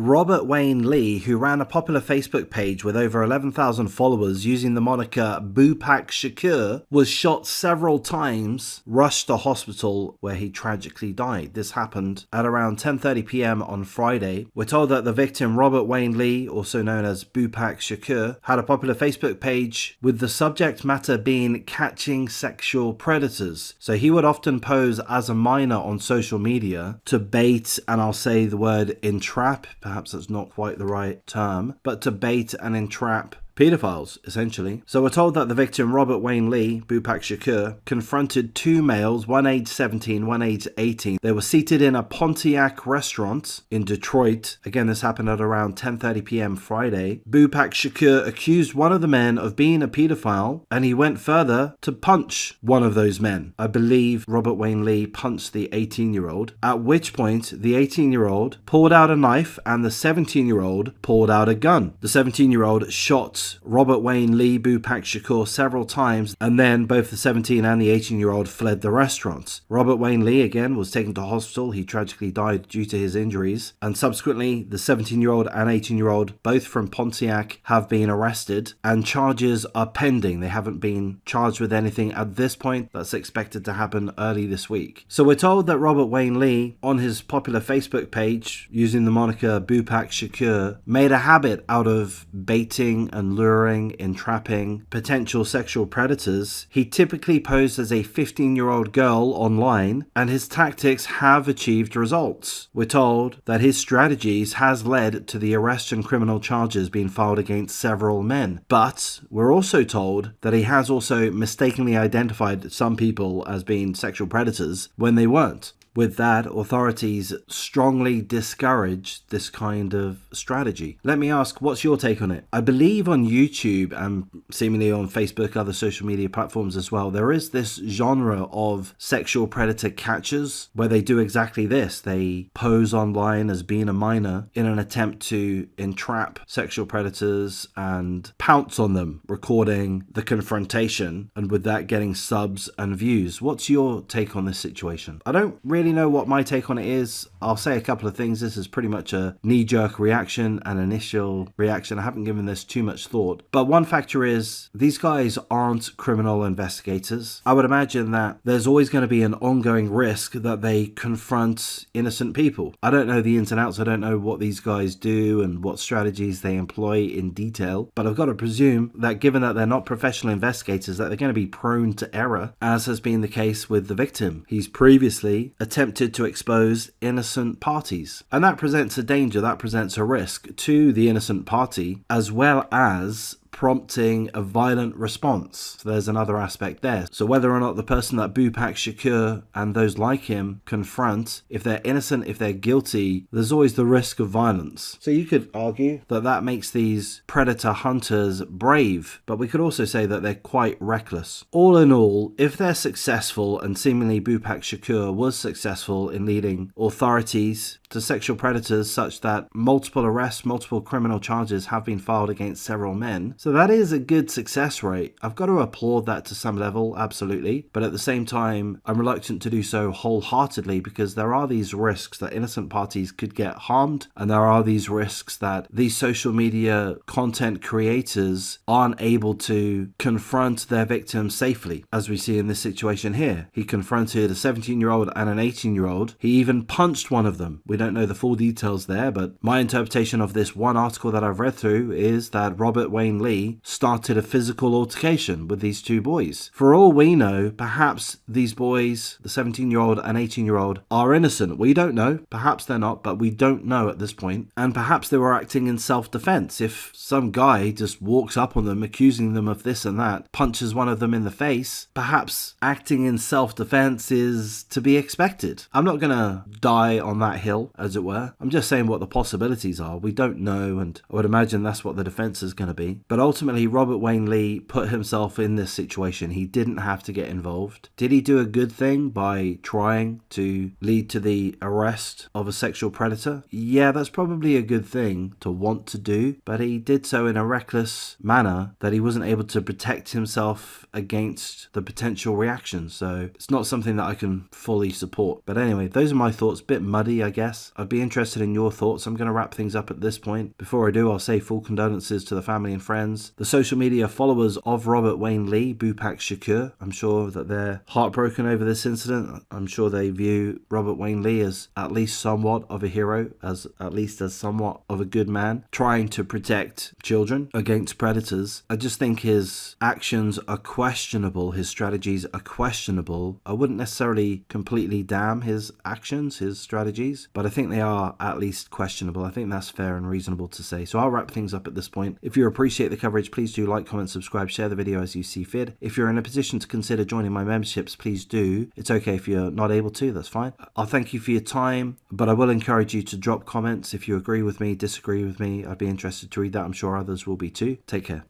Robert Wayne Lee, who ran a popular Facebook page with over 11,000 followers using the moniker Bhupak Shakur, was shot several times, rushed to hospital where he tragically died. This happened at around 10:30 p.m. on Friday. We're told that the victim, Robert Wayne Lee, also known as Bhupak Shakur, had a popular Facebook page with the subject matter being catching sexual predators. So he would often pose as a minor on social media to bait, and I'll say the word entrap, perhaps that's not quite the right term, but to bait and entrap pedophiles, essentially. So we're told that the victim, Robert Wayne Lee, Bhupak Shakur, confronted two males, one aged 17, one aged 18. They were seated in a Pontiac restaurant in Detroit. Again, this happened at around 10:30 p.m. Friday. Bhupak Shakur accused one of the men of being a pedophile, and he went further to punch one of those men. I believe Robert Wayne Lee punched the 18-year-old, at which point the 18-year-old pulled out a knife and the 17-year-old pulled out a gun. The 17-year-old shot Robert Wayne Lee, Bhupak Shakur, several times, and then both the 17 and the 18-year-old fled the restaurant. Robert Wayne Lee, again, was taken to hospital. He tragically died due to his injuries, and subsequently the 17-year-old and 18-year-old, both from Pontiac, have been arrested, and charges are pending. They haven't been charged with anything at this point. That's expected to happen early this week. So we're told that Robert Wayne Lee, on his popular Facebook page, using the moniker Bhupak Shakur, made a habit out of baiting and luring, entrapping potential sexual predators. He typically posed as a 15-year-old girl online, and his tactics have achieved results. We're told that his strategies has led to the arrest and criminal charges being filed against several men. But we're also told that he has also mistakenly identified some people as being sexual predators when they weren't. With that, authorities strongly discourage this kind of strategy. Let me ask, what's your take on it? I believe on YouTube and seemingly on Facebook, other social media platforms as well, there is this genre of sexual predator catchers where they do exactly this. They pose online as being a minor in an attempt to entrap sexual predators and pounce on them, recording the confrontation, and with that getting subs and views. What's your take on this situation? I don't really know what my take on it is. I'll say a couple of things. This is pretty much a knee-jerk reaction, an initial reaction. I haven't given this too much thought. But one factor is these guys aren't criminal investigators. I would imagine that there's always going to be an ongoing risk that they confront innocent people. I don't know the ins and outs. I don't know what these guys do and what strategies they employ in detail. But I've got to presume that given that they're not professional investigators, that they're going to be prone to error, as has been the case with the victim. He's previously attempted to expose innocent parties, and that presents a danger, that presents a risk to the innocent party, as well as prompting a violent response. So there's another aspect there. So whether or not the person that Bhupak Shakur and those like him confront, if they're innocent, if they're guilty, there's always the risk of violence. So you could argue that that makes these predator hunters brave, but we could also say that they're quite reckless. All in all, if they're successful, and seemingly Bhupak Shakur was successful in leading authorities to sexual predators such that multiple arrests, multiple criminal charges have been filed against several men. So that is a good success rate. I've got to applaud that to some level, absolutely. But at the same time, I'm reluctant to do so wholeheartedly because there are these risks that innocent parties could get harmed, and there are these risks that these social media content creators aren't able to confront their victims safely, as we see in this situation here. He confronted a 17-year-old and an 18-year-old. He even punched one of them. We don't know the full details there, but my interpretation of this one article that I've read through is that Robert Wayne Lee started a physical altercation with these two boys. For all we know, perhaps these boys, the 17-year-old and 18-year-old, are innocent. We don't know. Perhaps they're not, but we don't know at this point. And perhaps they were acting in self-defense. If some guy just walks up on them, accusing them of this and that, punches one of them in the face, perhaps acting in self-defense is to be expected. I'm not going to die on that hill, as it were. I'm just saying what the possibilities are. We don't know, and I would imagine that's what the defense is going to be. But ultimately, Robert Wayne Lee put himself in this situation. He didn't have to get involved. Did he do a good thing by trying to lead to the arrest of a sexual predator? Yeah, that's probably a good thing to want to do, but he did so in a reckless manner that he wasn't able to protect himself against the potential reaction. So it's not something that I can fully support. But anyway, those are my thoughts. Bit muddy, I guess. deaths. I'd be interested in your thoughts. I'm going to wrap things up at this point. Before I do, I'll say full condolences to the family and friends. The social media followers of Robert Wayne Lee, Bhupak Shakur, I'm sure that they're heartbroken over this incident. I'm sure they view Robert Wayne Lee as at least somewhat of a hero, as at least as somewhat of a good man, trying to protect children against predators. I just think his actions are questionable. His strategies are questionable. I wouldn't necessarily completely damn his actions, his strategies, but I think they are at least questionable. I think that's fair and reasonable to say. So I'll wrap things up at this point. If you appreciate the coverage, please do like, comment, subscribe, share the video as you see fit. If you're in a position to consider joining my memberships, please do. It's okay if you're not able to, that's fine. I'll thank you for your time, but I will encourage you to drop comments if you agree with me, disagree with me. I'd be interested to read that. I'm sure others will be too. Take care.